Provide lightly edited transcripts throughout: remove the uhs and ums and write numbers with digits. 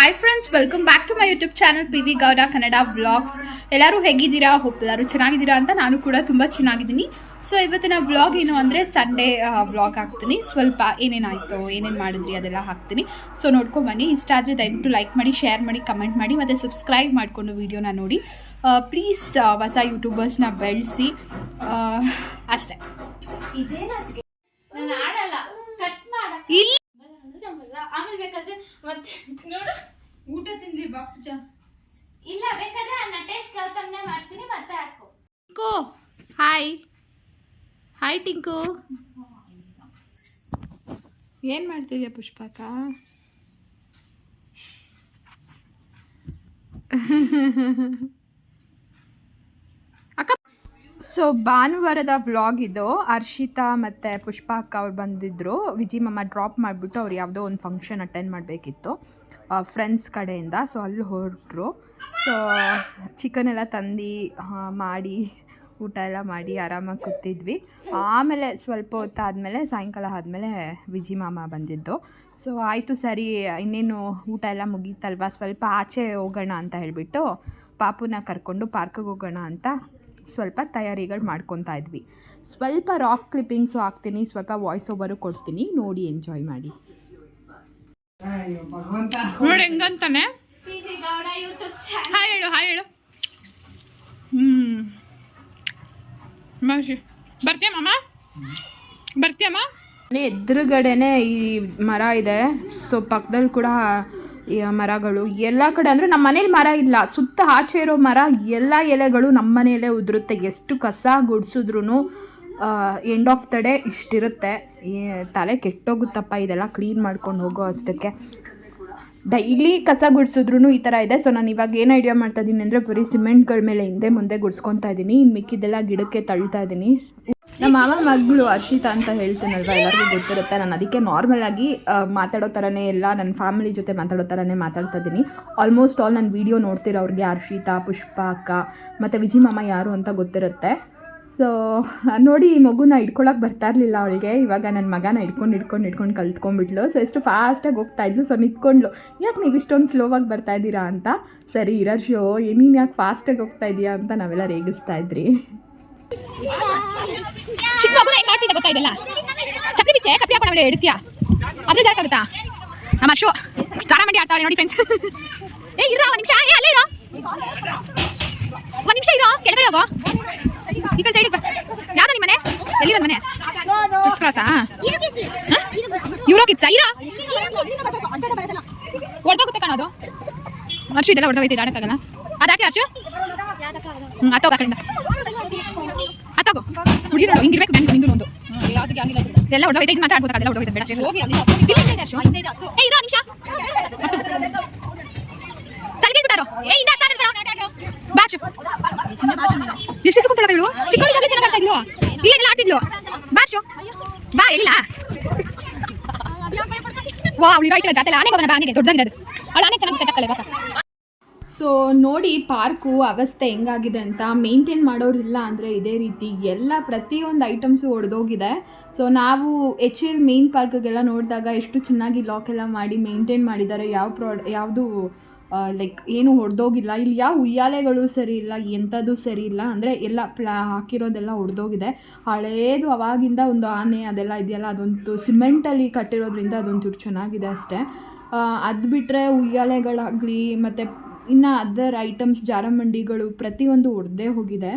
Hi friends, welcome back to my YouTube channel PV Gowda Kannada vlogs. ಎಲ್ಲರೂ ಹೇಗಿದ್ದೀರಾ? Hope ಎಲ್ಲರೂ ಚೆನ್ನಾಗಿದ್ದೀರಾ ಅಂತ. ನಾನು ಕೂಡ ತುಂಬ ಚೆನ್ನಾಗಿದ್ದೀನಿ. ಸೊ ಇವತ್ತಿನ ವ್ಲಾಗ್ ಏನು ಅಂದರೆ ಸಂಡೇ ವ್ಲಾಗ್ ಹಾಕ್ತೀನಿ. ಸ್ವಲ್ಪ ಏನೇನಾಯಿತು, ಏನೇನು ಮಾಡಿದ್ರಿ ಅದೆಲ್ಲ ಹಾಕ್ತೀನಿ. ಸೊ ನೋಡ್ಕೊಂಬನ್ನಿ. ಇಷ್ಟ ಆದರೆ ದಯವಿಟ್ಟು ಲೈಕ್ ಮಾಡಿ, ಶೇರ್ ಮಾಡಿ, ಕಮೆಂಟ್ ಮಾಡಿ ಮತ್ತು ಸಬ್ಸ್ಕ್ರೈಬ್ ಮಾಡಿಕೊಂಡು ವೀಡಿಯೋನ ನೋಡಿ. ಪ್ಲೀಸ್ ಹೊಸ ಯೂಟ್ಯೂಬರ್ಸ್ನ ಬೆಳೆಸಿ ಅಷ್ಟೇ. ಆಮೇಲೆ ಬೇಕಾದ್ರೆ ಮತ್ತೆ ನೋಡು ಊಟ ತಿಂದ್ರಿ ಬಾ ಪೂಜಾ. ಇಲ್ಲ ಬೇಕಾದ್ರೆ ನಟೇಶ್ ಗೌತಮ್ನೇ ಮಾಡ್ತೀನಿ ಮತ್ತೆ ಹಾಕು. ಟಿಂಕು ಹಾಯ್. ಹಾಯ್ ಟಿಂಕು, ಏನು ಮಾಡ್ತಿದ್ಯಾ ಪುಷ್ಪಕ? ಅಕ್ಕ, ಸೊ ಭಾನುವಾರದ ವ್ಲಾಗ್ ಇದು. ಹರ್ಷಿತಾ ಮತ್ತು ಪುಷ್ಪ ಅಕ್ಕ ಅವ್ರು ಬಂದಿದ್ದರು. ವಿಜಿ ಮಮ್ಮ ಡ್ರಾಪ್ ಮಾಡಿಬಿಟ್ಟು ಅವ್ರು ಯಾವುದೋ ಒಂದು ಫಂಕ್ಷನ್ ಅಟೆಂಡ್ ಮಾಡಬೇಕಿತ್ತು ಫ್ರೆಂಡ್ಸ್ ಕಡೆಯಿಂದ. ಸೊ ಅಲ್ಲಿ ಹೊರಟರು. ಸೊ ಚಿಕನ್ ಎಲ್ಲ ತಂದು ಮಾಡಿ ಊಟ ಎಲ್ಲ ಮಾಡಿ ಆರಾಮಾಗಿ ಕೂತಿದ್ವಿ. ಆಮೇಲೆ ಸ್ವಲ್ಪ ಹೊತ್ತಾದಮೇಲೆ ಸಾಯಂಕಾಲ ಆದಮೇಲೆ ವಿಜಿ ಮಾಮ ಬಂದಿದ್ದು. ಸೊ ಆಯಿತು ಸರಿ, ಇನ್ನೇನು ಊಟ ಎಲ್ಲ ಮುಗೀತಲ್ವ, ಸ್ವಲ್ಪ ಆಚೆ ಹೋಗೋಣ ಅಂತ ಹೇಳಿಬಿಟ್ಟು ಪಾಪುನ ಕರ್ಕೊಂಡು ಪಾರ್ಕಿಗೆ ಹೋಗೋಣ ಅಂತ ಸ್ವಲ್ಪ ತಯಾರಿಗಳು ಮಾಡ್ಕೊತಾ ಇದ್ವಿ. ಸ್ವಲ್ಪ ರಾಕ್ ಕ್ಲಿಪ್ಪಿಂಗ್ಸು ಹಾಕ್ತೀನಿ, ಸ್ವಲ್ಪ ವಾಯ್ಸ್ ಓವರು ಕೊಡ್ತೀನಿ, ನೋಡಿ ಎಂಜಾಯ್ ಮಾಡಿ. ನೋಡಿ ಹೆಂಗಂತಾನೆ. ಹಾಯ್ ಹೇಳು, ಹಾಯ್ ಹೇಳು. ಬರ್ತೀಯಮ್ಮ, ಬರ್ತೀಯಮ್ಮ. ಎದುರುಗಡೆನೆ ಈ ಮರ ಇದೆ. ಸೊ ಪಕ್ಕದಲ್ಲಿ ಕೂಡ ಈ ಮರಗಳು ಎಲ್ಲ ಕಡೆ, ಅಂದರೆ ನಮ್ಮ ಮನೇಲಿ ಮರ ಇಲ್ಲ, ಸುತ್ತ ಆಚೆ ಇರೋ ಮರ ಎಲ್ಲ ಎಲೆಗಳು ನಮ್ಮ ಮನೆಯಲ್ಲೇ ಉದುರುತ್ತೆ. ಎಷ್ಟು ಕಸ ಗುಡಿಸಿದ್ರು ಎಂಡ್ ಆಫ್ ದ ಡೇ ಇಷ್ಟಿರುತ್ತೆ. ತಲೆ ಕೆಟ್ಟೋಗುತ್ತಪ್ಪ ಇದೆಲ್ಲ ಕ್ಲೀನ್ ಮಾಡ್ಕೊಂಡು ಹೋಗೋ ಅಷ್ಟಕ್ಕೆ. ಡೈಲಿ ಕಸ ಗುಡಿಸಿದ್ರು ಈ ಥರ ಇದೆ. ಸೊ ನಾನು ಇವಾಗ ಏನು ಐಡಿಯಾ ಮಾಡ್ತಾ ಇದ್ದೀನಿ ಅಂದರೆ ಬರೀ ಸಿಮೆಂಟ್ಗಳ ಮೇಲೆ ಹಿಂದೆ ಮುಂದೆ ಗುಡಿಸ್ಕೊತಾ ಇದ್ದೀನಿ. ಇನ್ನು ಮಿಕ್ಕಿದ್ದೆಲ್ಲ ಗಿಡಕ್ಕೆ ತಳ್ತಾ ಇದ್ದೀನಿ. ನಮ್ಮ ಮಾಮ ಮಗಳು ಹರ್ಷಿತಾ ಅಂತ ಹೇಳ್ತೀನಲ್ವ, ಎಲ್ಲರಿಗೂ ಗೊತ್ತಿರುತ್ತೆ. ನಾನು ಅದಕ್ಕೆ ನಾರ್ಮಲಾಗಿ ಮಾತಾಡೋ ಥರನೇ ಎಲ್ಲ ನನ್ನ ಫ್ಯಾಮಿಲಿ ಜೊತೆ ಮಾತಾಡೋ ಥರನೇ ಮಾತಾಡ್ತಾ ಇದ್ದೀನಿ. ಆಲ್ಮೋಸ್ಟ್ ಆಲ್ ನನ್ನ ವೀಡಿಯೋ ನೋಡ್ತಿರೋರಿಗೆ ಹರ್ಷಿತಾ, ಪುಷ್ಪ ಅಕ್ಕ ಮತ್ತು ವಿಜಿ ಮಾಮ ಯಾರು ಅಂತ ಗೊತ್ತಿರುತ್ತೆ. ಸೊ ನೋಡಿ, ಈ ಮಗುನ ಇಟ್ಕೊಳಕ್ಕೆ ಬರ್ತಾ ಇರಲಿಲ್ಲ ಅವಳಿಗೆ. ಇವಾಗ ನನ್ನ ಮಗನ ಇಟ್ಕೊಂಡು ಕಲ್ತ್ಕೊಂಡ್ಬಿಟ್ಲು. ಸೊ ಎಷ್ಟು ಫಾಸ್ಟಾಗಿ ಹೋಗ್ತಾಯಿದ್ಲು. ಸೊ ನಿಂತ್ಕೊಂಡ್ಲು, ಯಾಕೆ ನೀವು ಇಷ್ಟೊಂದು ಸ್ಲೋವಾಗಿ ಬರ್ತಾಯಿದ್ದೀರಾ ಅಂತ. ಸರಿ ಇರೋ ನೀನು ಯಾಕೆ ಫಾಸ್ಟಾಗಿ ಹೋಗ್ತಾ ಇದೀಯಾ ಅಂತ ನಾವೆಲ್ಲ ರೇಗಿಸ್ತಾ ಇದ್ರಿ. ಚಿಕ್ಕ ಮಗುನ ಹೆಂಗೆ ಮಾಡ್ತಿದ್ದೆ ಗೊತ್ತಾ ಇದೆಲ್ಲ. ಚಪ್ಪಲಿ ಬಿಚ್ಚೆ ಕಪ್ಪಿ ಹಾಕೊಂಡು ಇಡ್ತೀಯಾ, ಅದ್ರ ಜಾಗತ್ತಾ ನಮ್ಮ ಅಶೋ ತಾರಾ ಮಂಡಿ ಆಡ್ತಾಳೆ ನೋಡಿ ಫ್ರೆಂಡ್ಸ್. ಏ ಇರೋ ಒಂದು ನಿಮಿಷ, ಅಲ್ಲೇ ಇರೋ ಒಂದು ನಿಮಿಷ, ಇರೋ ಕೆಳಗಡೆ ಹೋಗೋ, ಈ ಕಡೆ ಸೈಡಿಗೆ ಬಾ. ಯಾವ್ದು ನಿಮ್ಮ ಮನೆ? ಎಲ್ಲಿರೋದು ಮನೆ? ಕ್ರಾಸಾ? ಯೂರೋ ಕಿಡ್ಸಾ? ಇರೋ ಹೊಡೆದೋಗುತ್ತೆ ಕಾಣೋದು. ಅರ್ಶು ಇದೆಲ್ಲ ಹೊಡೆದೋಗೈತೆ, ಆಡಕ್ಕಾಗಲ್ಲ. ಅದಾಕೆ ಅರ್ಶು? ಅತ್ತೋಗ ಆ ಕಡೆಯಿಂದ ಅತ್ತೋಗು. ಹುಡುಗಿ ನೋಡು ಹಿಂಗಿರ್ಬೇಕು, ಬೆಂಕು ನಿಂದು ಒಂದು ಎಲ್ಲ ಹೊಡೆದೋಗೈತೆ. ಇದು ಮಾತ್ರ ಆಡ್ಬೋದ, ಅದೆಲ್ಲ ಹೊಡೆದೋಗೈತೆ. ಬೇಡ ಏ ಇರೋ ನಿಮಿಷ, ತಲೆಗೆ ಬಿಟ್ಟಾರೋ. ಏ ಇಂದ ಬಾಚು ಎಷ್ಟು ಕುಂತಾಳ ಇವಳು. ಚಿಕ್ಕವಳಿಗೆ ಚೆನ್ನಾಗಿ ಆಡ್ತಾ ಇದ್ಲು, ಇಲ್ಲೆಲ್ಲ ಆಡ್ತಿದ್ಲು. ಬಾಚು ಬಾ, ಇಲ್ಲ ವಾ ಅವಳು ರೈಟ್ ಜಾತೆ ಆನೆಗೆ ಹೋಗೋಣ. ಆನೆಗೆ ದೊಡ್ಡದಾಗಿದೆ ಅದು, ಅವಳು ಆನೆ ಚೆನ್ನಾಗಿ ಸೆಟ್ ಬಾಕ. ಸೊ ನೋಡಿ ಪಾರ್ಕು ಅವಸ್ಥೆ ಹೆಂಗಾಗಿದೆ ಅಂತ. ಮೇಂಟೈನ್ ಮಾಡೋರಿಲ್ಲ ಅಂದರೆ ಇದೇ ರೀತಿ ಎಲ್ಲ ಪ್ರತಿಯೊಂದು ಐಟಮ್ಸು ಒಡೆದೋಗಿದೆ. ಸೊ ನಾವು HL ಮೇನ್ ಪಾರ್ಕಿಗೆಲ್ಲ ನೋಡಿದಾಗ ಎಷ್ಟು ಚೆನ್ನಾಗಿ ಲಾಕ್ ಎಲ್ಲ ಮಾಡಿ ಮೇಂಟೈನ್ ಮಾಡಿದ್ದಾರೆ. ಯಾವುದು ಲೈಕ್ ಏನು ಹೊಡೆದೋಗಿಲ್ಲ. ಇಲ್ಲಿ ಯಾವ ಉಯ್ಯಾಲೆಗಳು ಸರಿ ಇಲ್ಲ, ಎಂಥದ್ದು ಸರಿ ಇಲ್ಲ. ಅಂದರೆ ಎಲ್ಲ ಹಾಕಿರೋದೆಲ್ಲ ಹೊಡೆದೋಗಿದೆ. ಹಳೇದು ಅವಾಗಿಂದ ಒಂದು ಆನೆ ಅದೆಲ್ಲ ಇದೆಯಲ್ಲ, ಅದೊಂದು ಸಿಮೆಂಟಲ್ಲಿ ಕಟ್ಟಿರೋದ್ರಿಂದ ಅದೊಂಚೂರು ಚೆನ್ನಾಗಿದೆ ಅಷ್ಟೇ. ಅದು ಬಿಟ್ಟರೆ ಉಯ್ಯಾಲೆಗಳಾಗಲಿ ಮತ್ತು ಇನ್ನು ಅದರ್ ಐಟಮ್ಸ್ ಜಾರಮಂಡಿಗಳು ಪ್ರತಿಯೊಂದು ಒಡೆದೇ ಹೋಗಿದೆ.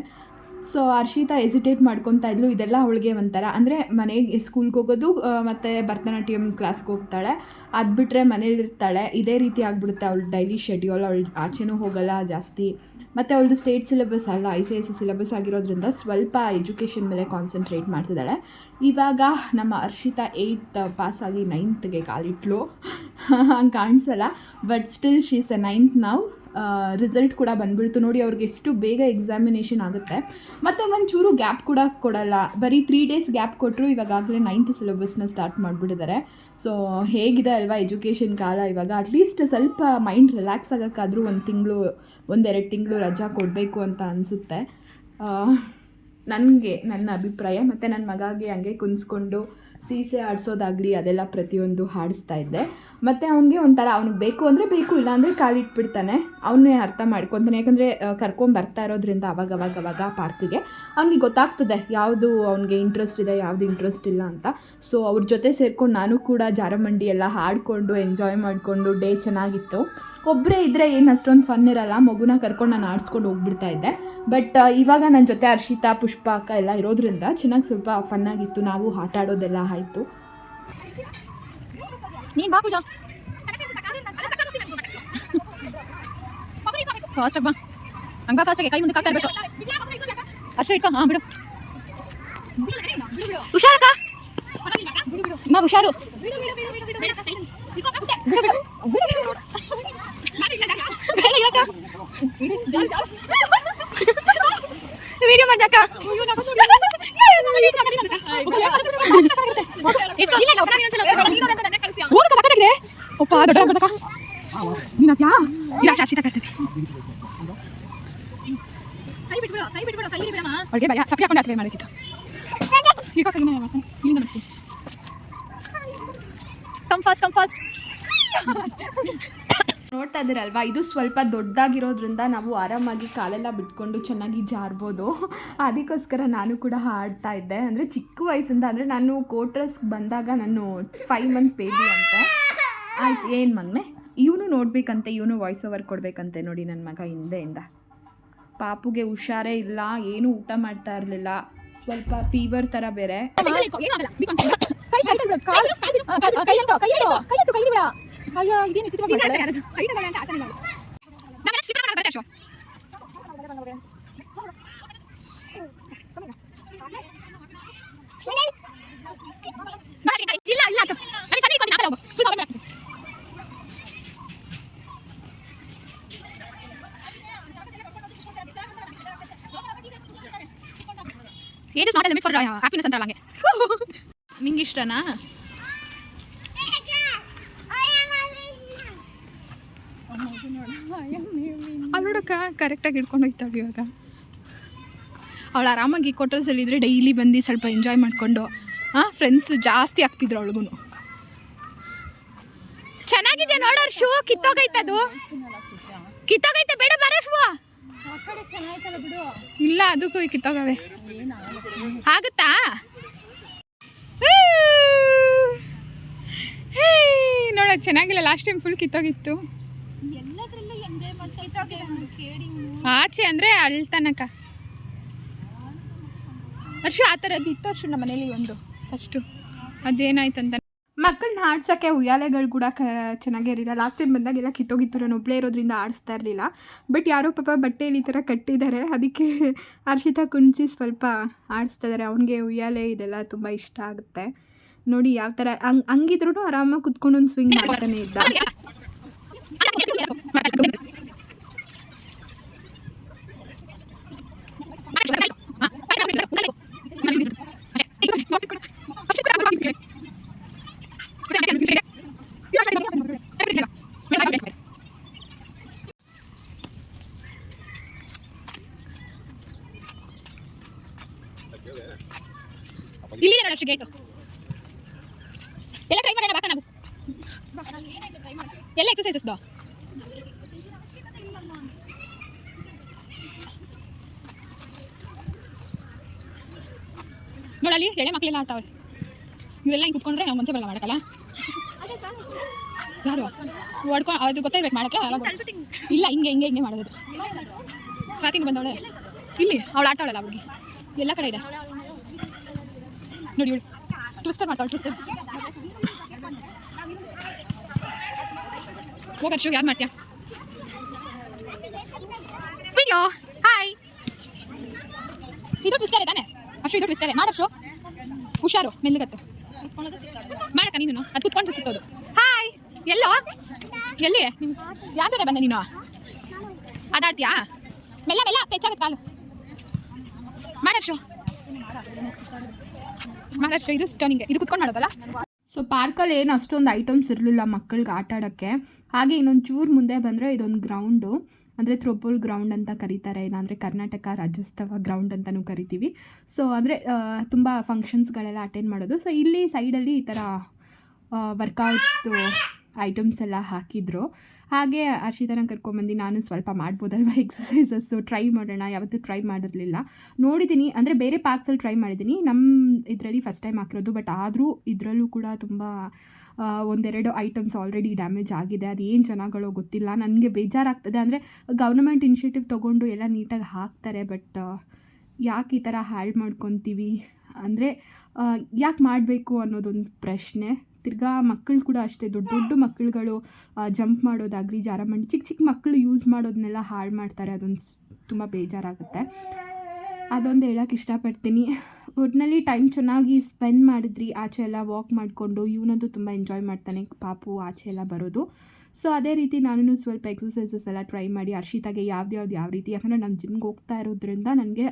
ಸೊ ಹರ್ಷಿತಾ ಎಸಿಟೇಟ್ ಮಾಡ್ಕೊತಾ ಇದ್ಲು. ಇದೆಲ್ಲ ಅವಳಿಗೆ ಒಂಥರ, ಅಂದರೆ ಮನೆಗೆ ಸ್ಕೂಲ್ಗೆ ಹೋಗೋದು ಮತ್ತು ಭರತನಾಟ್ಯಂ ಕ್ಲಾಸ್ಗೆ ಹೋಗ್ತಾಳೆ, ಅದು ಬಿಟ್ಟರೆ ಮನೇಲಿರ್ತಾಳೆ. ಇದೇ ರೀತಿ ಆಗಿಬಿಡುತ್ತೆ ಅವಳು ಡೈಲಿ ಶೆಡ್ಯೂಲ್. ಅವಳು ಆಚೆನೂ ಹೋಗಲ್ಲ ಜಾಸ್ತಿ. ಮತ್ತು ಅವಳದು ಸ್ಟೇಟ್ ಸಿಲೆಬಸ್ ಅಲ್ಲ, ICSE ಸಿಲೆಬಸ್ ಆಗಿರೋದ್ರಿಂದ ಸ್ವಲ್ಪ ಎಜುಕೇಷನ್ ಮೇಲೆ ಕಾನ್ಸಂಟ್ರೇಟ್ ಮಾಡ್ತಿದ್ದಾಳೆ. ಇವಾಗ ನಮ್ಮ ಹರ್ಷಿತಾ 8th ಪಾಸಾಗಿ 9th ಕಾಲಿಟ್ಲು. ಹಂಗೆ ಕಾಣಿಸಲ್ಲ, but still she is a 9th ನಾವು. ರಿಸಲ್ಟ್ ಕೂಡ ಬಂದುಬಿಡ್ತು ನೋಡಿ. ಅವ್ರಿಗೆ ಎಷ್ಟು ಬೇಗ ಎಕ್ಸಾಮಿನೇಷನ್ ಆಗುತ್ತೆ. ಮತ್ತು ಒಂಚೂರು ಗ್ಯಾಪ್ ಕೂಡ ಕೊಡಲ್ಲ, ಬರೀ 3 days ಗ್ಯಾಪ್ ಕೊಟ್ಟರು. ಇವಾಗಲೇ 9th ಸಿಲೆಬಸ್ನ ಸ್ಟಾರ್ಟ್ ಮಾಡಿಬಿಟ್ಟಿದ್ದಾರೆ. ಸೊ ಹೇಗಿದೆ ಅಲ್ವಾ ಎಜುಕೇಷನ್ ಕಾಲ. ಇವಾಗ ಅಟ್ಲೀಸ್ಟ್ ಸ್ವಲ್ಪ ಮೈಂಡ್ ರಿಲ್ಯಾಕ್ಸ್ ಆಗೋಕ್ಕಾದರೂ 1 ತಿಂಗಳು 1-2 ತಿಂಗಳು ರಜಾ ಕೊಡಬೇಕು ಅಂತ ಅನಿಸುತ್ತೆ ನನಗೆ, ನನ್ನ ಅಭಿಪ್ರಾಯ. ಮತ್ತು ನನ್ನ ಮಗಾಗಿ ಹಂಗೆ ಕುಂದಿಸ್ಕೊಂಡು ಸೀಸೆ ಆಡಿಸೋದಾಗಲಿ ಅದೆಲ್ಲ ಪ್ರತಿಯೊಂದು ಆಡಿಸ್ತಾ ಇದ್ದೆ. ಮತ್ತು ಅವನಿಗೆ ಒಂಥರ ಅವ್ನಿಗೆ ಬೇಕು ಅಂದರೆ ಬೇಕು, ಇಲ್ಲಾಂದರೆ ಕಾಲಿಟ್ಬಿಡ್ತಾನೆ. ಅವನ್ನೇ ಅರ್ಥ ಮಾಡ್ಕೊತಾನೆ, ಯಾಕಂದರೆ ಕರ್ಕೊಂಬರ್ತಾ ಇರೋದ್ರಿಂದ ಅವಾಗ ಪಾರ್ಕಿಗೆ ಅವ್ನಿಗೆ ಗೊತ್ತಾಗ್ತದೆ ಯಾವುದು ಅವ್ನಿಗೆ ಇಂಟ್ರೆಸ್ಟ್ ಇದೆ, ಯಾವುದು ಇಂಟ್ರೆಸ್ಟ್ ಇಲ್ಲ ಅಂತ. ಸೊ ಅವ್ರ ಜೊತೆ ಸೇರ್ಕೊಂಡು ನಾನು ಕೂಡ ಜಾರಮಂಡಿ ಎಲ್ಲ ಆಡಿಕೊಂಡು ಎಂಜಾಯ್ ಮಾಡಿಕೊಂಡು ಡೇ ಚೆನ್ನಾಗಿತ್ತು. ಒಬ್ಬರೇ ಇದ್ದರೆ ಏನು ಅಷ್ಟೊಂದು ಫನ್ ಇರಲ್ಲ, ಮಗುನ ಕರ್ಕೊಂಡು ನಾನು ಆಡಿಸ್ಕೊಂಡು ಹೋಗ್ಬಿಡ್ತಾ ಇದ್ದೆ. ಬಟ್ ಇವಾಗ ನನ್ನ ಜೊತೆ ಹರ್ಷಿತಾ, ಪುಷ್ಪ ಅಕ್ಕ ಎಲ್ಲ ಇರೋದ್ರಿಂದ ಚೆನ್ನಾಗಿ ಸ್ವಲ್ಪ ಫನ್ನಾಗಿತ್ತು. ನಾವು ಆಟ ಆಡೋದೆಲ್ಲ ಆಯಿತು. ನೀನು ಬಾ ಪೂಜಾ, ಫಾಸ್ಟಾಗಿ ಬಾ. ಹಂಗ ಫಾಸ್ಟಾಗಿ ಕೈ ಮುಂದೆ ಕಾಕ್ತಾ ಇರಬೇಕು. ಅಷ್ಟೇ ಇಟ್ಕೊ. ಹಾಂ ಬಿಡು, ಹುಷಾರಕ್ಕ ಅಮ್ಮ, ಹುಷಾರು. ವಿಡಿಯೋ ಮಾಡ್ಯಾಕ ಒಪ್ಪ ದೊಡ್ಡ ನೀನಕ್ಯಾ ಇಲ್ಲ ಶಾಶ್ವತ ಕರ್ತದೆ. ಕೈ ಬಿಟ್ಬಿಡು, ಕೈ ಬಿಟ್ಬಿಡು, ಕೈ ಬಿಡಮ್ಮ. ಅವಳಿಗೆ ಭಯ, ಸಪ್ಪಿ ಹಾಕೊಂಡು ಅಥವಾ ಮಾಡಿತ್ತು. ಈಗ ಕೈ ಮೇಲೆ ಮಾಡ್ಸೋಣ, ಇಲ್ಲಿಂದ ಮಾಡಿಸ್ತೀನಿ. Come fast. ನೋಡ್ತಾ ಇದ್ದೀರಲ್ವಾ, ಇದು ಸ್ವಲ್ಪ ದೊಡ್ಡದಾಗಿರೋದ್ರಿಂದ ನಾವು ಆರಾಮಾಗಿ ಕಾಲೆಲ್ಲ ಬಿಟ್ಕೊಂಡು ಚೆನ್ನಾಗಿ ಜಾರ್ಬೋದು. ಅದಕ್ಕೋಸ್ಕರ ನಾನು ಕೂಡ ಆಡ್ತಾ ಇದ್ದೆ. ಅಂದರೆ ಚಿಕ್ಕ ವಯಸ್ಸಿಂದ, ಅಂದರೆ ನಾನು ಕೋಟ್ರಸ್ಗೆ ಬಂದಾಗ ನಾನು 5 months ಬೇಬಿ ಅಂತೆ. ಆಯ್ತು, ಏನು ಮಗನೆ, ಇವನು ನೋಡ್ಬೇಕಂತೆ, ಇವನು ವಾಯ್ಸ್ ಓವರ್ ಕೊಡಬೇಕಂತೆ. ನೋಡಿ ನನ್ನ ಮಗ ಹಿಂದೆಯಿಂದ. ಪಾಪುಗೆ ಹುಷಾರೇ ಇಲ್ಲ, ಏನೂ ಊಟ ಮಾಡ್ತಾ ಇರಲಿಲ್ಲ, ಸ್ವಲ್ಪ ಫೀವರ್ ಥರ ಬೇರೆ. ಅಯ್ಯೋ ಇದೇನು ಚಿತ್ರವಾಗಿ It is not a limit for happiness and all. ನಿಂಗೆ ಇಷ್ಟನಾ? ಅವಳಕ್ಕ ಕರೆಕ್ಟಾಗಿ ಹಿಡ್ಕೊಂಡು ಹೋಗ್ತಾಳೆ. ಇವಾಗ ಅವಳು ಆರಾಮಾಗಿ ಕ್ವಾರ್ಟರ್ಸಲ್ಲಿ ಇದ್ದರೆ ಡೈಲಿ ಬಂದು ಸ್ವಲ್ಪ ಎಂಜಾಯ್ ಮಾಡಿಕೊಂಡು ಫ್ರೆಂಡ್ಸ್ ಜಾಸ್ತಿ ಆಗ್ತಿದ್ರು ಅವಳಿಗೂ. ಚೆನ್ನಾಗಿದೆ ನೋಡೋರು. ಶೂ ಕಿತ್ತೋಗೈತದು, ಕಿತ್ತೋಗೈತೆ. ಬೇಡ ಬರ ಶೂ. ಇಲ್ಲ, ಅದಕ್ಕೂ ಕಿತ್ತೋಗವೆ. ಆಗುತ್ತಾ? ನೋಡ, ಚೆನ್ನಾಗಿಲ್ಲ. ಲಾಸ್ಟ್ ಟೈಮ್ ಫುಲ್ ಕಿತ್ತೋಗಿತ್ತು. ಆಚೆ ಅಂದರೆ ಅಳ್ತಾನಕ. ವರ್ಷ ಆ ಥರದ್ದು ಇತ್ತು. ವರ್ಷ ನಮ್ಮ ಮನೇಲಿ ಒಂದು ಫಸ್ಟು ಅದೇನಾಯ್ತಂತ, ಮಕ್ಕಳನ್ನ ಆಡ್ಸೋಕ್ಕೆ ಉಯ್ಯಾಲೆಗಳು ಕೂಡ ಚೆನ್ನಾಗೇ ಇರಲಿಲ್ಲ. ಲಾಸ್ಟ್ ಟೈಮ್ ಬಂದಾಗೆಲ್ಲ ಕಿತ್ತೋಗಿತ್ತು. ನಾನು ಒಬ್ಬಳೇ ಇರೋದ್ರಿಂದ ಆಡಿಸ್ತಾ ಇರಲಿಲ್ಲ. ಬಟ್ ಯಾರೋ ಪಾಪ ಬಟ್ಟೆಯಲ್ಲಿ ಈ ಥರ ಕಟ್ಟಿದ್ದಾರೆ, ಅದಕ್ಕೆ ಹರ್ಷಿತಾ ಕುಣಿಸಿ ಸ್ವಲ್ಪ ಆಡಿಸ್ತಾ ಇದ್ದಾರೆ. ಅವನಿಗೆ ಉಯ್ಯಾಲೆ ಇದೆಲ್ಲ ತುಂಬ ಇಷ್ಟ ಆಗುತ್ತೆ. ನೋಡಿ ಯಾವ ಥರ ಹಂಗಿದ್ರು ಆರಾಮಾಗಿ ಕುತ್ಕೊಂಡು ಒಂದು ಸ್ವಿಂಗ್ ಮಾಡ್ತಾನೆ ಇದ್ದ. ಇಲ್ಲಿದೆ ನೋಡಿ ಅಷ್ಟು ಗೇಟು. ಎಲ್ಲ ಟ್ರೈ ಮಾಡೋಣ ಬಾಕ ನಾವು. ಎಲ್ಲ ಎಕ್ಸಸೈಸಸ್ ದೋ ನೋಡಲ್ಲಿ ಎಳೆ ಮಕ್ಕಳೆಲ್ಲ ಆಡ್ತಾವ್ರೆ. ಇವೆಲ್ಲ ಹಿಂಗೆ ಕುತ್ಕೊಂಡ್ರೆ ನಾವು ಮುಂಚೆ ಬರಲ್ಲ ಮಾಡೋಕ್ಕಲ್ಲ. ಯಾರು ಹೊಡ್ಕೊಂಡು ಅದು ಗೊತ್ತಾಗ್ಬೇಕು ಮಾಡೋಕ್ಕೆ. ಇಲ್ಲ, ಹಿಂಗೆ ಮಾಡೋದು. ಸ್ವಾತಿಂಗ್ ಬಂದವಳೆ ಇಲ್ಲಿ, ಅವಳು ಆಡ್ತಾವಳಲ್ಲ ಹುಡುಗಿ. ಎಲ್ಲ ಕಡೆ ಇದೆ ನೋಡಿ. ಇವಳು ಟ್ವಿಸ್ಟರ್ ಮಾಡ್ತಾವಳು. ಟ್ವಿಸ್ಟರ್ ಹೋಗರ್ಷು, ಯಾರು ಮಾಡ್ತೀಯಾ ವಿಡಿಯೋ? ಹಾಯ್, ಇದು ಟ್ವಿಸ್ಟರ್ ತಾನೆ ಅಷ್ಟು? ಇದು ಟ್ವಿಸ್ಟರ್ ಮಾಡಷ್ಟು ಹುಷಾರು, ಮೆಲ್ಲಗತ್ತು ಮಾಡಕ್ಕ ನೀನು. ಅದು ಕುತ್ಕೊಂಡು ಸಿಕ್ಕೋದು. ಹಾಯ್, ಎಲ್ಲೋ ಎಲ್ಲಿ ಯಾರ ಜೊತೆ ಬಂದೆ ನೀನು? ಅದಾಡ್ತೀಯಾ? ಮೆಲ್ಲ ತೆಚ್ಚಾಗುತ್ತೆ ಕಾಲು. ಮಾಡಷ್ಟು ಇದು ಸ್ಟೋನಿಂಗ್, ಇದು ಕುತ್ಕೊಂಡು ಮಾಡೋದಲ್ಲ. ಸೊ ಪಾರ್ಕಲ್ಲಿ ಏನು ಅಷ್ಟೊಂದು ಐಟಮ್ಸ್ ಇರಲಿಲ್ಲ ಮಕ್ಕಳಿಗೆ ಆಟ ಆಡೋಕ್ಕೆ. ಹಾಗೆ ಇನ್ನೊಂದು ಚೂರು ಮುಂದೆ ಬಂದರೆ ಇದೊಂದು ಗ್ರೌಂಡು, ಅಂದರೆ ಥ್ರೋಬಾಲ್ ಗ್ರೌಂಡ್ ಅಂತ ಕರೀತಾರೆ, ಇಲ್ಲಾಂದರೆ ಕರ್ನಾಟಕ ರಾಜ್ಯೋತ್ಸವ ಗ್ರೌಂಡ್ ಅಂತಲೂ ಕರಿತೀವಿ. ಸೊ ಅಂದರೆ ತುಂಬ ಫಂಕ್ಷನ್ಸ್ಗಳೆಲ್ಲ ಅಟೆಂಡ್ ಮಾಡೋದು. ಸೊ ಇಲ್ಲಿ ಸೈಡಲ್ಲಿ ಈ ಥರ ವರ್ಕೌಟ್ಸ್ದು ಐಟಮ್ಸ್ ಎಲ್ಲ ಹಾಕಿದ್ರು. ಹಾಗೆ ಹರ್ಷಿತನ ಕರ್ಕೊಂಬಂದು ನಾನು ಸ್ವಲ್ಪ ಮಾಡ್ಬೋದಲ್ವ ಎಕ್ಸಸೈಸಸ್ಸು, ಟ್ರೈ ಮಾಡೋಣ, ಯಾವತ್ತೂ ಟ್ರೈ ಮಾಡಿರಲಿಲ್ಲ. ನೋಡಿದ್ದೀನಿ, ಅಂದರೆ ಬೇರೆ ಪಾರ್ಕ್ಸಲ್ಲಿ ಟ್ರೈ ಮಾಡಿದ್ದೀನಿ, ನಮ್ಮ ಇದರಲ್ಲಿ ಫಸ್ಟ್ ಟೈಮ್ ಹಾಕಿರೋದು. ಬಟ್ ಆದರೂ ಇದರಲ್ಲೂ ಕೂಡ ತುಂಬ ಒಂದೆರಡು ಐಟಮ್ಸ್ ಆಲ್ರೆಡಿ ಡ್ಯಾಮೇಜ್ ಆಗಿದೆ. ಅದು ಏನು ಚೆನ್ನಾಗಳೋ ಗೊತ್ತಿಲ್ಲ. ನನಗೆ ಬೇಜಾರಾಗ್ತದೆ. ಅಂದರೆ ಗೌರ್ಮೆಂಟ್ ಇನಿಷಿಯೇಟಿವ್ ತೊಗೊಂಡು ಎಲ್ಲ ನೀಟಾಗಿ ಹಾಕ್ತಾರೆ, ಬಟ್ ಯಾಕೆ ಈ ಥರ ಹಾಳು ಮಾಡ್ಕೊತೀವಿ, ಅಂದರೆ ಯಾಕೆ ಮಾಡಬೇಕು ಅನ್ನೋದೊಂದು ಪ್ರಶ್ನೆ. ತಿರ್ಗಾ ಮಕ್ಕಳು ಕೂಡ ಅಷ್ಟೇ, ದೊಡ್ಡ ದೊಡ್ಡ ಮಕ್ಕಳುಗಳು ಜಂಪ್ ಮಾಡೋದಾಗಲಿ, ಜಾರಬಂಡಿ, ಚಿಕ್ಕ ಚಿಕ್ಕ ಮಕ್ಕಳು ಯೂಸ್ ಮಾಡೋದನ್ನೆಲ್ಲ ಹಾಳು ಮಾಡ್ತಾರೆ. ಅದೊಂದು ತುಂಬ ಬೇಜಾರಾಗುತ್ತೆ. ಅದೊಂದು ಹೇಳೋಕ್ಕೆ ಇಷ್ಟಪಡ್ತೀನಿ. ಒಟ್ಟಿನಲ್ಲಿ ಟೈಮ್ ಚೆನ್ನಾಗಿ ಸ್ಪೆಂಡ್ ಮಾಡಿದ್ರಿ, ಆಚೆ ಎಲ್ಲ ವಾಕ್ ಮಾಡಿಕೊಂಡು. ಇವನಂತೂ ತುಂಬ ಎಂಜಾಯ್ ಮಾಡ್ತಾನೆ ಪಾಪು ಆಚೆ ಎಲ್ಲ ಬರೋದು. ಸೊ ಅದೇ ರೀತಿ ನಾನು ಸ್ವಲ್ಪ ಎಕ್ಸಸೈಸಸ್ ಎಲ್ಲ ಟ್ರೈ ಮಾಡಿ ಹರ್ಷಿತಾಗೆ ಯಾವ ರೀತಿ, ಯಾಕಂದರೆ ನಾನು ಜಿಮ್ಗೆ ಹೋಗ್ತಾ ಇರೋದ್ರಿಂದ ನನಗೆ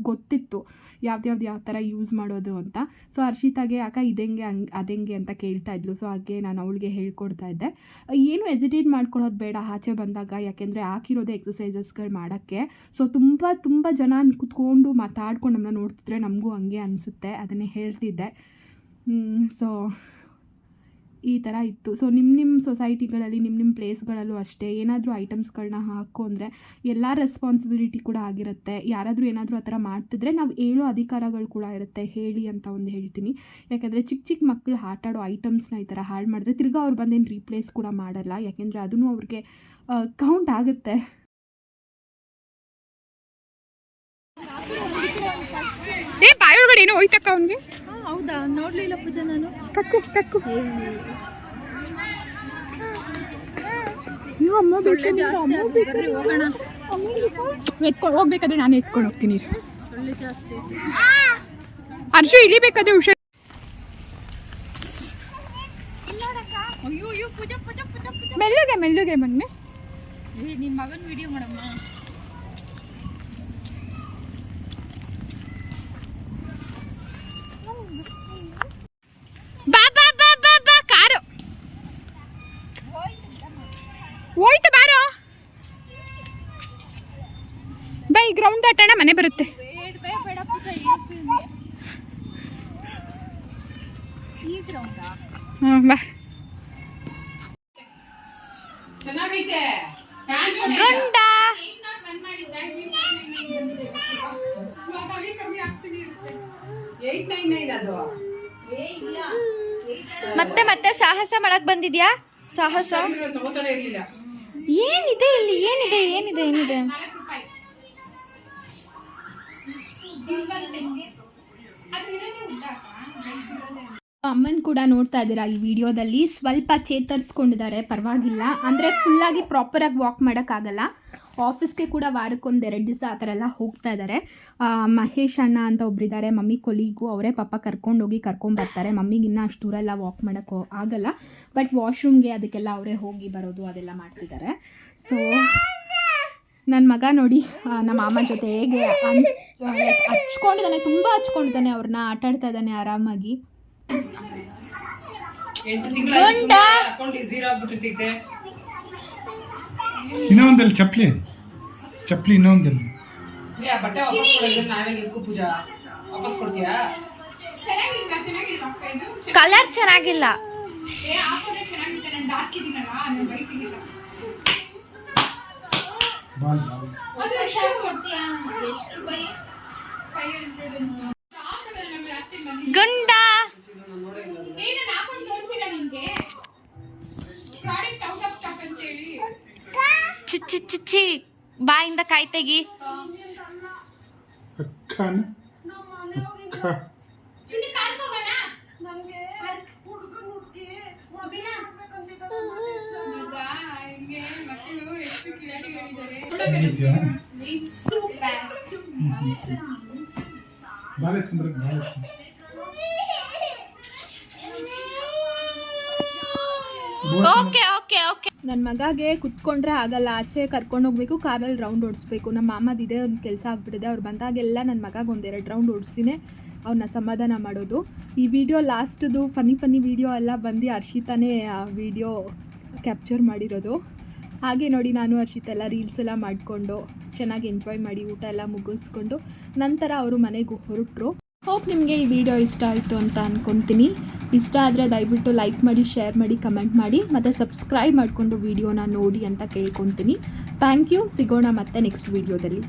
ಗೊತ್ತಿತ್ತು ಯಾವ ಥರ ಯೂಸ್ ಮಾಡೋದು ಅಂತ. ಸೊ ಹರ್ಷಿತಾಗೆ ಅಕ್ಕ ಇದೆಂಗೆ ಅದೆಂಗೆ ಅಂತ ಕೇಳ್ತಾ ಇದ್ಲು. ಸೊ ಹಾಗೆ ನಾನು ಅವಳಿಗೆ ಹೇಳ್ಕೊಡ್ತಾ ಇದ್ದೆ. ಏನು ಎಜಿಟೇಟ್ ಮಾಡ್ಕೊಳ್ಳೋದು ಬೇಡ ಆಚೆ ಬಂದಾಗ, ಯಾಕೆಂದರೆ ಹಾಕಿರೋದೇ ಎಕ್ಸಸೈಸಸ್ಗಳು ಮಾಡೋಕ್ಕೆ. ಸೊ ತುಂಬ ಜನ ಕುತ್ಕೊಂಡು ಮಾತಾಡ್ಕೊಂಡು ನಮ್ಮನ್ನ ನೋಡ್ತಿದ್ರೆ ನಮಗೂ ಹಂಗೆ ಅನಿಸುತ್ತೆ, ಅದನ್ನೇ ಹೇಳ್ತಿದ್ದೆ. ಸೊ ಈ ಥರ ಇತ್ತು. ಸೊ ನಿಮ್ಮ ಸೊಸೈಟಿಗಳಲ್ಲಿ, ನಿಮ್ಮ ಪ್ಲೇಸ್ಗಳಲ್ಲೂ ಅಷ್ಟೇ ಏನಾದರೂ ಐಟಮ್ಸ್ಗಳನ್ನ ಹಾಕು ಅಂದರೆ ಎಲ್ಲ ರೆಸ್ಪಾನ್ಸಿಬಿಲಿಟಿ ಕೂಡ ಆಗಿರುತ್ತೆ. ಯಾರಾದರೂ ಏನಾದರೂ ಆ ಥರ ಮಾಡ್ತಿದ್ರೆ ನಾವು ಹೇಳೋ ಅಧಿಕಾರಗಳು ಕೂಡ ಇರುತ್ತೆ, ಹೇಳಿ ಅಂತ ಒಂದು ಹೇಳ್ತೀನಿ. ಯಾಕೆಂದರೆ ಚಿಕ್ಕ ಮಕ್ಕಳು ಆಟ ಆಡೋ ಐಟಮ್ಸ್ನ ಈ ಥರ ಹಾಳು ಮಾಡಿದ್ರೆ ತಿರ್ಗಾ ಅವ್ರು ಬಂದೇನು ರೀಪ್ಲೇಸ್ ಕೂಡ ಮಾಡಲ್ಲ, ಯಾಕೆಂದರೆ ಅದೂ ಅವ್ರಿಗೆ ಕೌಂಟ್ ಆಗುತ್ತೆ. ಬಾಯೊಳಗಡೆ ಏನೋ ಹೋಯ್ತಕ್ಕ ಅವನಿಗೆ. ಹೌದಾ, ನೋಡ್ಲಿಲ್ಲ ಪೂಜಾ ನಾನು. ಕಕ್ಕು ಹೋಗ್ಬೇಕಾದ್ರೆ ನಾನು ಎತ್ಕೊಂಡು ಹೋಗ್ತೀನಿ. ಅರ್ಜು ಇಳಿಬೇಕಾದ್ರೆ ಹುಷಾರ್. ಮೆಲ್ಲಗೆ ಬನ್ನಿ. ನಿನ್ ಮಗನ್ ವಿಡಿಯೋ ಮಾಡಮ್ಮ. ಕಾರು ಹೋಯ್ತು, ಬಾರೋ ಬೈ. ಗ್ರೌಂಡ್ ದಾಟೋಣ, ಮನೆ ಬರುತ್ತೆ. ಬಾ. ಗಂಡ ಮತ್ತೆ ಸಾಹಸ ಮಾಡಕ್ ಬಂದಿದ್ಯಾ? ಸಾಹಸ ಏನಿದೆ ಇಲ್ಲಿ? ಏನಿದೆ? ಅಮ್ಮನ ಕೂಡ ನೋಡ್ತಾ ಇದ್ದೀರಾ ಈ ವಿಡಿಯೋದಲ್ಲಿ. ಸ್ವಲ್ಪ ಚೇತರಿಸ್ಕೊಂಡಿದ್ದಾರೆ, ಪರವಾಗಿಲ್ಲ. ಅಂದರೆ ಫುಲ್ಲಾಗಿ ಪ್ರಾಪರಾಗಿ ವಾಕ್ ಮಾಡೋಕ್ಕಾಗಲ್ಲ. ಆಫೀಸ್ಗೆ ಕೂಡ ವಾರಕ್ಕೊಂದು 2 ದಿವಸ ಆ ಥರ ಎಲ್ಲ ಹೋಗ್ತಾ ಇದ್ದಾರೆ. ಮಹೇಶ್ ಅಣ್ಣ ಅಂತ ಒಬ್ಬರಿದ್ದಾರೆ, ಮಮ್ಮಿ ಕೊಲೀಗು, ಅವರೇ ಪಾಪ ಕರ್ಕೊಂಬರ್ತಾರೆ. ಮಮ್ಮಿಗೆ ಇನ್ನೂ ಅಷ್ಟು ದೂರ ಎಲ್ಲ ವಾಕ್ ಮಾಡೋಕ್ಕೂ ಆಗಲ್ಲ. ಬಟ್ ವಾಶ್ರೂಮ್ಗೆ ಅದಕ್ಕೆಲ್ಲ ಅವರೇ ಹೋಗಿ ಬರೋದು ಅದೆಲ್ಲ ಮಾಡ್ತಿದ್ದಾರೆ. ಸೊ ನನ್ನ ಮಗ ನೋಡಿ ನಮ್ಮ ಅಮ್ಮ ಜೊತೆ ಹೇಗೆ ಹಚ್ಕೊಂಡಿದ್ದಾನೆ, ತುಂಬ ಹಚ್ಕೊಂಡಿದ್ದಾನೆ. ಅವ್ರನ್ನ ಆಟಾಡ್ತಾ ಇದ್ದಾನೆ ಆರಾಮಾಗಿ. ಇನ್ನೊಂದಲ್ಲಿ ಚಪ್ಲಿ ಇನ್ನೊಂದಲ್ಲಿ ಕಲರ್ ಚೆನ್ನಾಗಿಲ್ಲ. ಗಂಡ ಚಿಚ್ಚಿ ಬಾಯಿಂದ ಕಾಯಿ ತೆಗಿ. Okay okay okay. ನನ್ನ ಮಗಗೆ ಕುತ್ಕೊಂಡ್ರೆ ಆಗಲ್ಲ, ಆಚೆ ಕರ್ಕೊಂಡು ಹೋಗ್ಬೇಕು, ಕಾರಲ್ಲಿ ರೌಂಡ್ ಓಡಿಸ್ಬೇಕು. ನಮ್ಮ ಮಾಮದಿದೆ ಒಂದು ಕೆಲಸ ಆಗ್ಬಿಟ್ಟಿದೆ. ಅವ್ರು ಬಂದಾಗೆಲ್ಲ ನನ್ನ ಮಗಗೆ 1-2 ರೌಂಡ್ ಓಡಿಸಿನೇ ಅವ್ರನ್ನ ಸಮಾಧಾನ ಮಾಡೋದು. ಈ ವಿಡಿಯೋ ಲಾಸ್ಟ್ದು ಫನ್ನಿ ವಿಡಿಯೋ ಎಲ್ಲ ಬಂದು ಹರ್ಷಿತಾನೇ ವಿಡಿಯೋ ಕ್ಯಾಪ್ಚರ್ ಮಾಡಿರೋದು. ಹಾಗೆ ನೋಡಿ ನಾನು ಹರ್ಷಿತ್ ಎಲ್ಲ ರೀಲ್ಸ್ ಎಲ್ಲ ಮಾಡಿಕೊಂಡು ಚೆನ್ನಾಗಿ ಎಂಜಾಯ್ ಮಾಡಿ ಊಟ ಎಲ್ಲ ಮುಗಿಸ್ಕೊಂಡು ನಂತರ ಅವರು ಮನೆಗೆ ಹೊರಟರು. ಹೋಪ್ ನಿಮಗೆ ಈ ವಿಡಿಯೋ ಇಷ್ಟ ಆಯಿತು ಅಂತ ಅಂದ್ಕೊತೀನಿ. ಇಷ್ಟ ಆದರೆ ದಯವಿಟ್ಟು ಲೈಕ್ ಮಾಡಿ, ಶೇರ್ ಮಾಡಿ, ಕಮೆಂಟ್ ಮಾಡಿ ಮತ್ತು ಸಬ್ಸ್ಕ್ರೈಬ್ ಮಾಡಿಕೊಂಡು ವಿಡಿಯೋನ ನೋಡಿ ಅಂತ ಕೇಳ್ಕೊತೀನಿ. Thank you. ಸಿಗೋಣ ಮತ್ತೆ ನೆಕ್ಸ್ಟ್ ವಿಡಿಯೋದಲ್ಲಿ.